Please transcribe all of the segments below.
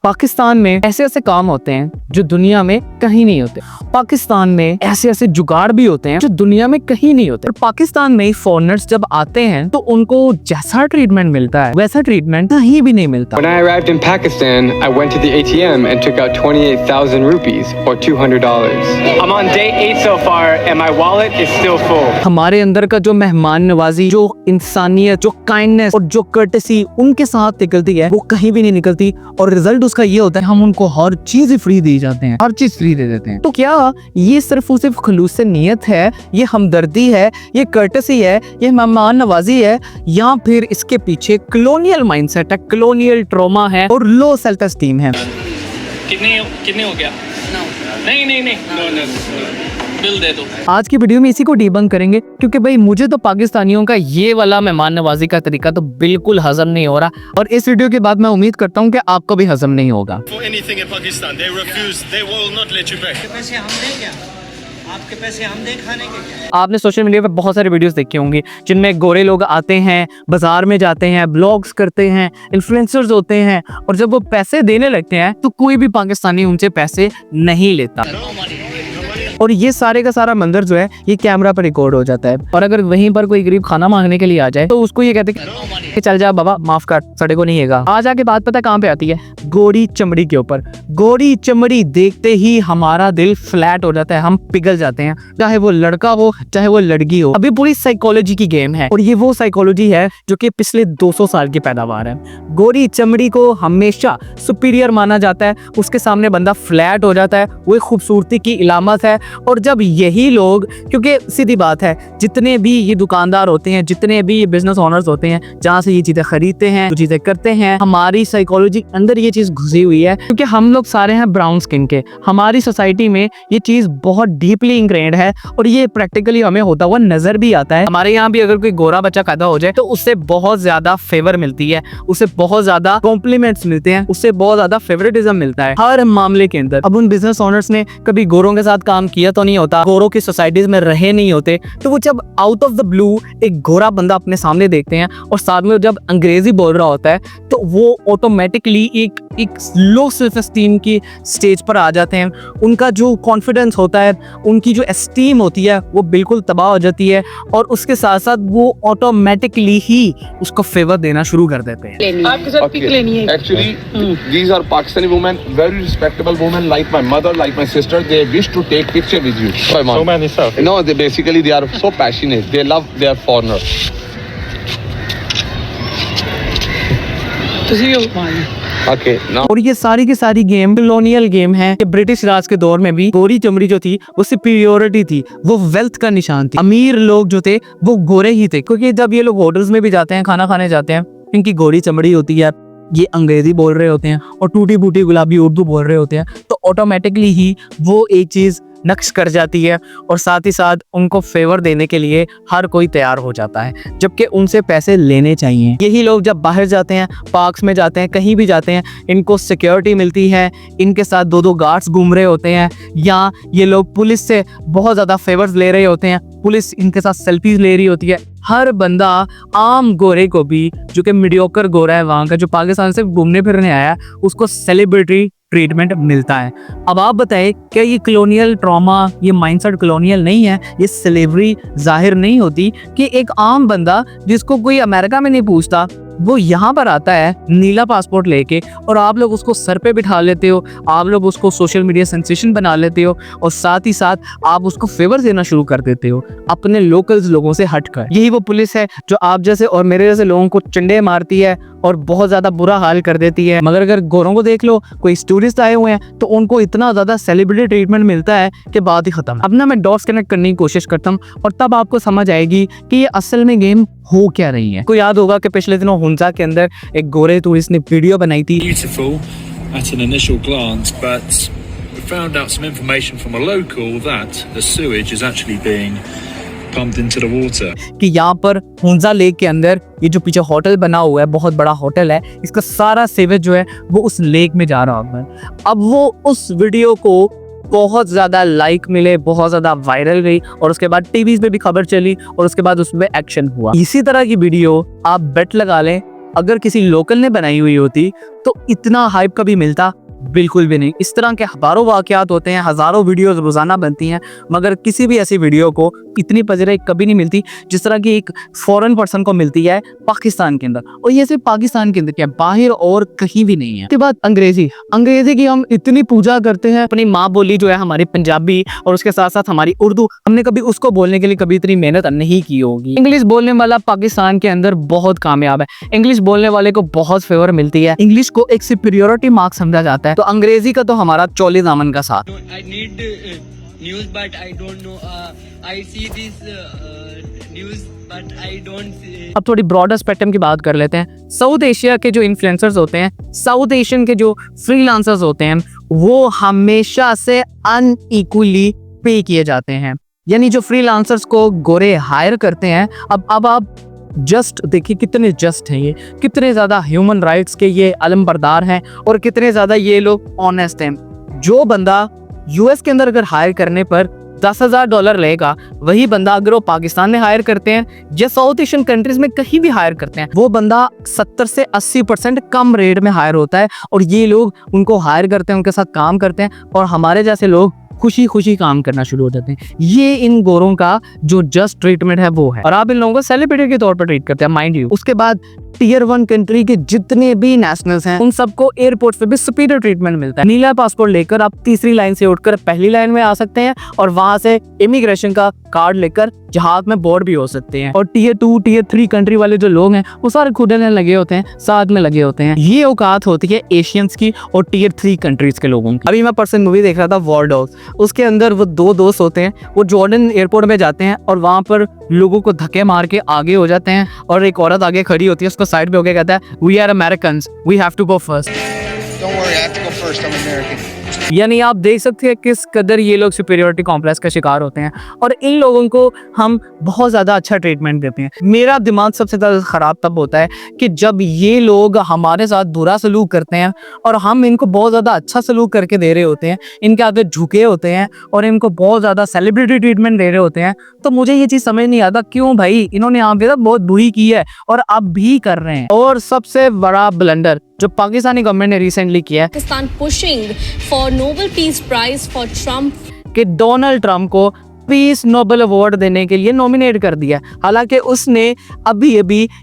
पाकिस्तान में ऐसे ऐसे काम होते हैं जो दुनिया में कहीं नहीं होते। पाकिस्तान में ऐसे ऐसे जुगाड़ भी होते हैं जो दुनिया में कहीं नहीं होते। और पाकिस्तान में फॉरेनर्स जब आते हैं तो उनको जैसा ट्रीटमेंट मिलता है वैसा ट्रीटमेंट कहीं भी नहीं मिलता। When I arrived in Pakistan, I went to the ATM and took out 28,000 rupees or $200. I'm on day 8 so far and my wallet is still full. हमारे अंदर का जो मेहमान नवाजी, जो इंसानियत, जो काइंडनेस और जो कर्टेसी उनके साथ निकलती है वो कहीं भी नहीं निकलती। और रिजल्ट उसका ये होता है हम उनको हर चीज फ्री दी जाते हैं, हर चीज फ्री दे देते हैं। तो क्या ये सिर्फ खलूस नीयत है, ये हमदर्दी है, ये कर्टेसी है, ये मेहमान नवाजी है, या फिर इसके पीछे कॉलोनियल माइंडसेट है, कॉलोनियल ट्रॉमा है और लो सेल्फ एस्टीम है? कितने हो गया? नहीं बिल दे दो। आज की वीडियो में इसी को डीबंक करेंगे क्योंकि भाई मुझे तो पाकिस्तानियों का ये वाला मेहमान नवाजी का तरीका तो बिल्कुल हजम नहीं हो रहा, और इस वीडियो के बाद मैं उम्मीद करता हूँ कि आपको भी हजम नहीं होगा। आपके पैसे हम दे खाने के क्या? आपने सोशल मीडिया पे बहुत सारे वीडियोस देखे होंगे जिनमें गोरे लोग आते हैं, बाजार में जाते हैं, ब्लॉग्स करते हैं, इन्फ्लुएंसर्स होते हैं, और जब वो पैसे देने लगते हैं तो कोई भी पाकिस्तानी उनसे पैसे नहीं लेता। और ये सारे का सारा मंजर जो है ये कैमरा पर रिकॉर्ड हो जाता है। और अगर वहीं पर कोई गरीब खाना मांगने के लिए आ जाए तो उसको ये कहते हैं कि चल जा बाबा माफ कर, सड़े को नहीं हैगा। आज आके बात पता कहाँ पे आती है? गोरी चमड़ी के ऊपर। गोरी चमड़ी देखते ही हमारा दिल फ्लैट हो जाता है, हम पिघल जाते हैं, चाहे वो लड़का हो चाहे वो लड़की हो। अभी पूरी साइकोलॉजी की गेम है, और ये वो साइकोलॉजी है जो कि पिछले 200 साल की पैदावार है। गोरी चमड़ी को हमेशा सुपीरियर माना जाता है, उसके सामने बंदा फ्लैट हो जाता है, वो एक खूबसूरती की इलामत है। और जब यही लोग, क्योंकि सीधी बात है, जितने भी ये दुकानदार होते हैं, जितने भी ये बिजनेस ओनर्स होते हैं, जहाँ से ये चीजें खरीदते हैं, जो चीजें करते हैं, हमारी साइकोलॉजी अंदर ये चीज घुसी हुई है। क्योंकि हम लोग सारे हैं ब्राउन स्किन के, हमारी सोसाइटी में ये चीज बहुत डीपली इंग्रेन्ड है, और ये प्रैक्टिकली हमें होता हुआ नजर भी आता है। हमारे यहाँ भी अगर कोई गोरा बच्चा पैदा हो जाए तो उससे बहुत ज्यादा फेवर मिलती है, उससे बहुत ज्यादा कॉम्प्लीमेंट्स मिलते हैं, उससे बहुत ज्यादा फेवरेटिज्म मिलता है हर मामले के अंदर। अब उन बिजनेस ओनर्स ने कभी गोरों के साथ काम किया तो नहीं होता, गोरों की सोसाइटीज में रहे नहीं होते, तो वो जब आउट ऑफ द ब्लू एक गोरा बंदा अपने सामने देखते हैं और साथ में जब अंग्रेजी बोल रहा होता है तो वो ऑटोमेटिकली एक लो सेल्फ एस्टीम की स्टेज पर आ जाते हैं। उनका जो कॉन्फिडेंस होता है, उनकी जो एस्टीम होती है वो बिल्कुल तबाह हो जाती है, और उसके साथ साथ वो ऑटोमेटिकली ही उसको फेवर देना शुरू कर देते हैं। आपके साथ पिक लेनी है। Actually, these are Pakistani women, very respectable women, like my mother, like my sister. They wish to take picture with you. Sorry, mom. So many stuff. No, they are so passionate. They love their foreigner. Okay, now. और ये सारी की सारी game colonial game है कि British राज के दौर में भी गोरी चमड़ी जो थी वो सुपीरियोरिटी थी, वो वेल्थ का निशान थी। अमीर लोग जो थे वो गोरे ही थे, क्योंकि जब ये लोग होटल्स में भी जाते हैं, खाना खाने जाते हैं, इनकी गोरी चमड़ी होती है, ये अंग्रेजी बोल रहे होते हैं और टूटी फूटी गुलाबी उर्दू बोल रहे होते हैं, तो ऑटोमेटिकली ही वो एक चीज नक्श कर जाती है, और साथ ही साथ उनको फेवर देने के लिए हर कोई तैयार हो जाता है, जबकि उनसे पैसे लेने चाहिए। यही लोग जब बाहर जाते हैं, पार्क्स में जाते हैं, कहीं भी जाते हैं, इनको सिक्योरिटी मिलती है, इनके साथ 2-2 गार्ड्स घूम रहे होते हैं, या ये लोग पुलिस से बहुत ज़्यादा फेवर्स ले रहे होते हैं, पुलिस इनके साथ सेल्फीज ले रही होती है। हर बंदा आम गोरे को भी, जो कि मीडियोकर गोरा है वहाँ का, जो पाकिस्तान से घूमने फिरने आया, उसको सेलिब्रिटी ट्रीटमेंट मिलता है। अब आप बताएं, क्या ये कॉलोनियल ट्रॉमा, ये माइंडसेट कॉलोनियल नहीं है? ये स्लेवरी जाहिर नहीं होती कि एक आम बंदा जिसको कोई अमेरिका में नहीं पूछता, वो यहाँ पर आता है नीला पासपोर्ट लेके, और आप लोग उसको सर पे बिठा लेते हो, आप लोग उसको सोशल मीडिया सेंसेशन बना लेते हो, और साथ ही साथ आप उसको फेवर देना शुरू कर देते हो अपने लोकल्स लोगों से हटकर। यही वो पुलिस है जो आप जैसे और मेरे जैसे लोगों को चंडे मारती है और बहुत ज्यादा बुरा हाल कर देती है। मगर अगर गोरों को देख लो, कोई टूरिस्ट आए हुए हैं तो उनको इतना ज्यादा सेलिब्रिटी ट्रीटमेंट मिलता है कि बात ही खत्म। अब ना मैं डॉट्स कनेक्ट करने की कोशिश करता हूँ, और तब आपको समझ आएगी कि ये असल में गेम हो क्या रही है। को याद होगा कि पिछले दिनों हुंजा के अंदर एक गोरे टूरिस्ट ने वीडियो बनाई थी। Beautiful at an initial glance, but we found out some information from a local that the sewage is actually being pumped into the water. कि यहाँ पर हुंजा लेक के अंदर ये जो पीछे होटल बना हुआ है, बहुत बड़ा होटल है, इसका सारा सीवेज जो है वो उस लेक में जा रहा है। अब वो उस वीडियो को बहुत ज़्यादा लाइक मिले, बहुत ज़्यादा वायरल गई, और उसके बाद टीवी पे भी खबर चली, और उसके बाद उसमें एक्शन हुआ। इसी तरह की वीडियो आप बेट लगा लें अगर किसी लोकल ने बनाई हुई होती तो इतना हाइप कभी मिलता बिल्कुल भी नहीं। इस तरह के हजारों वाकयात होते हैं, हजारों वीडियोस रोजाना बनती हैं, मगर किसी भी ऐसी वीडियो को इतनी पजरे कभी नहीं मिलती जिस तरह की एक फॉरेन पर्सन को मिलती है पाकिस्तान के अंदर। और ये सिर्फ पाकिस्तान के अंदर क्या, बाहर और कहीं भी नहीं है। उसके बाद अंग्रेजी की हम इतनी पूजा करते हैं। अपनी माँ बोली जो है हमारी पंजाबी और उसके साथ साथ हमारी उर्दू, हमने कभी उसको बोलने के लिए कभी इतनी मेहनत नहीं की होगी। इंग्लिश बोलने वाला पाकिस्तान के अंदर बहुत कामयाब है, इंग्लिश बोलने वाले को बहुत फेवर मिलती है, इंग्लिश को एक सुपीरियोरिटी मार्क समझा जाता है। तो अंग्रेजी का तो हमारा चौले दामन का साथ। I need news, but I don't know. I see this news, but I don't see. अब थोड़ी ब्रॉडर स्पेक्ट्रम की बात कर लेते हैं। साउथ एशिया के जो इन्फ्लुएंसर्स होते हैं, साउथ एशियन के जो फ्रीलांसर्स होते हैं, वो हमेशा से अनइक्वली पे किए जाते हैं। यानी जो फ्रीलांसर्स को गोरे हायर करते हैं, अब आप जस्ट देखिए कितने जस्ट हैं ये, कितने ज़्यादा ह्यूमन राइट्स के ये अलमबरदार हैं और कितने ज़्यादा ये लोग ऑनेस्ट हैं। जो बंदा यूएस के अंदर अगर हायर करने पर $10,000 लेगा, वही बंदा अगर वो पाकिस्तान में हायर करते हैं या साउथ एशियन कंट्रीज में कहीं भी हायर करते हैं, वो बंदा 70 से 80% कम रेट में हायर होता है। और ये लोग उनको हायर करते हैं, उनके साथ काम करते हैं और हमारे जैसे लोग खुशी खुशी काम करना शुरू हो जाते हैं। ये इन गोरों का जो जस्ट ट्रीटमेंट है वो है, और आप इन लोगों को सेलिब्रिटी के तौर पर ट्रीट करते हैं, माइंड यू। उसके बाद टियर 1 कंट्री के जितने भी नेशनल्स हैं, उन सबको एयरपोर्ट पे भी सुपीरियर ट्रीटमेंट मिलता है। नीला पासपोर्ट लेकर आप तीसरी लाइन से उठकर पहली लाइन में आ सकते हैं और वहां से इमिग्रेशन का कार्ड लेकर जहाज में बोर्ड भी हो सकते हैं। और टियर 2 टियर 3 कंट्री वाले जो लोग हैं वो सारे खुदने लगे होते हैं, साथ में लगे होते हैं। ये औकात होती है एशियंस की और टियर 3 कंट्रीज के लोगों की। अभी मैं पर्सन मूवी देख रहा था वॉर डॉग्स, उसके अंदर वो 2 दोस्त होते हैं, वो जॉर्डन एयरपोर्ट में जाते हैं और वहां पर लोगों को धक्के मार के आगे हो जाते हैं और एक औरत आगे खड़ी होती है, उसको साइड पे होकर कहता है we are Americans, we have to go first. Don't worry, I have to go first. I'm American. यानी आप देख सकते हैं किस कदर ये लोग सुपीरियोरिटी कॉम्प्लेक्स का शिकार होते हैं और इन लोगों को हम बहुत ज़्यादा अच्छा ट्रीटमेंट देते हैं। मेरा दिमाग सबसे ज़्यादा ख़राब तब होता है कि जब ये लोग हमारे साथ बुरा सलूक करते हैं और हम इनको बहुत ज़्यादा अच्छा सलूक करके दे रहे होते हैं, इनके आगे झुके होते हैं और इनको बहुत ज़्यादा सेलिब्रिटी ट्रीटमेंट दे रहे होते हैं। तो मुझे ये चीज़ समझ नहीं आता क्यों भाई इन्होंने यहाँ पे बहुत बुरी की है और अब भी कर रहे हैं। और सबसे बड़ा ब्लंडर जो पाकिस्तानी गवर्नमेंट ने रिसेंटली किया है, Pakistan pushing for Nobel Peace Prize for Trump. कि डोनाल्ड ट्रंप को पीस नोबेल अवार्ड देने के लिए नॉमिनेट कर दिया। हालांकि उसने अभी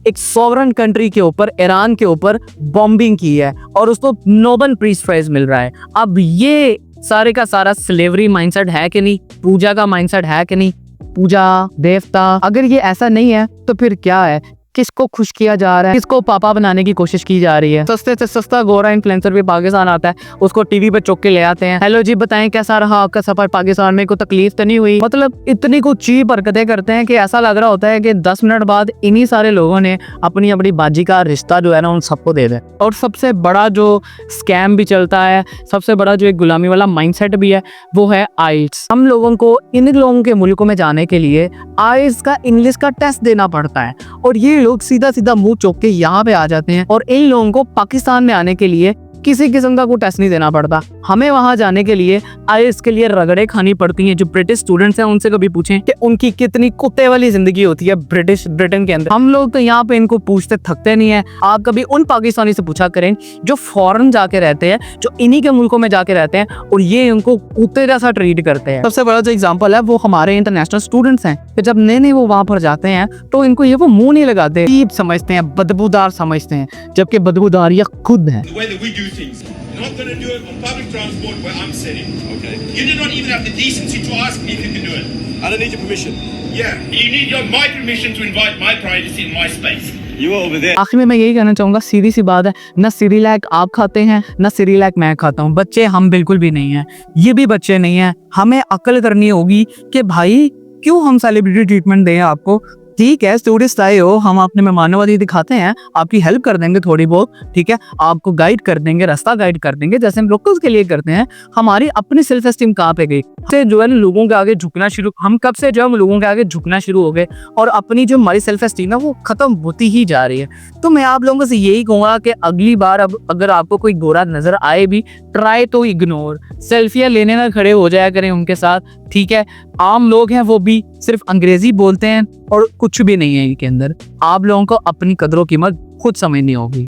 एक सॉवरन कंट्री के ऊपर, ईरान के ऊपर बॉम्बिंग की है और उसको नोबेल पीस प्राइज मिल रहा है। अब ये सारे का सारा स्लेवरी माइंडसेट है कि नहीं, पूजा का माइंडसेट है कि नहीं, पूजा देवता, अगर ये ऐसा नहीं है तो फिर क्या है? किसको खुश किया जा रहा है, किसको पापा बनाने की कोशिश की जा रही है? सस्ते से सस्ता गोरा इन्फ्लुएंसर भी पाकिस्तान आता है, उसको टीवी पे चौक के ले आते हैं, हेलो जी बताएं कैसा रहा आपका सफर पाकिस्तान में, कोई तकलीफ तो नहीं हुई? मतलब इतनी कुछ चीप हरकतें करते हैं कि ऐसा लग रहा होता है कि 10 मिनट बाद इन्हीं सारे लोगों ने अपनी अपनी बाजी का रिश्ता जो है ना उन सबको दे दे। और सबसे बड़ा जो स्कैम भी चलता है, सबसे बड़ा जो एक गुलामी वाला माइंडसेट भी है, वो है आइल्स। हम लोगों को इन लोगों के मुल्कों में जाने के लिए आइल्स का इंग्लिश का टेस्ट देना पड़ता है और ये लोग सीधा सीधा मुंह चौक के यहाँ पे आ जाते हैं और इन लोगों को पाकिस्तान में आने के लिए किसी किस्म का कोई टेस्ट नहीं देना पड़ता। हमें वहां जाने के लिए आइल्स के लिए रगड़े खानी पड़ती हैं। जो ब्रिटिश स्टूडेंट्स हैं उनसे कभी पूछें कि उनकी कितनी कुत्ते वाली जिंदगी होती है ब्रिटेन के अंदर। हम लोग तो यहाँ पे इनको पूछते थकते नहीं है। आप कभी उन पाकिस्तानी से पूछा करें जो फॉरेन जाके रहते हैं, जो इन्हीं के मुल्कों में जाके रहते हैं और ये उनको कुत्ते जैसा ट्रीट करते हैं। सबसे बड़ा जो एग्जाम्पल है वो हमारे इंटरनेशनल स्टूडेंट्स हैं कि जब नए वो वहां पर जाते हैं तो इनको ये वो मुंह नहीं लगाते, अजीब समझते हैं, बदबूदार समझते हैं, जबकि बदबूदार ये खुद है। Things. You're not going to do it on public transport where I'm sitting. Okay. You do not even have the decency to ask me if you can do it. I don't need your permission. Yeah. You need my permission to invite my privacy in my space. You are over there. आखिर में मैं यही कहना चाहूंगा, सीधी सी बात है, ना Cerelac आप खाते हैं ना सिरिलैक मैं खाता हूँ। बच्चे हम बिल्कुल भी नहीं है, ये भी बच्चे नहीं है। हमें अक्ल करनी होगी कि भाई क्यों हम सेलिब्रिटी ट्रीटमेंट दें आपको। ठीक है, टूरिस्ट आए हो, हम अपने मेहमाननवाजी दिखाते हैं, आपकी हेल्प कर देंगे थोड़ी बहुत, ठीक है, आपको गाइड कर देंगे, रास्ता गाइड कर देंगे जैसे हम लोकल्स के लिए करते हैं। हमारी अपनी सेल्फ एस्टीम कहाँ पे गई? से जो है लोगों के आगे झुकना शुरू, हम कब से जो हम लोगों के आगे झुकना शुरू हो गए और अपनी जो हमारी सेल्फ एस्टीम है वो खत्म होती ही जा रही है। तो मैं आप लोगों से यही कहूँगा कि अगली बार अब अगर आपको कोई गोरा नजर आए भी, ट्राई तो इग्नोर, सेल्फियाँ लेने ना खड़े हो जाया करें उनके साथ, ठीक है, आम लोग हैं वो भी सिर्फ अंग्रेजी बोलते हैं और कुछ भी नहीं है इनके अंदर। आप लोगों को अपनी कदरों कीमत खुद समझनी होगी।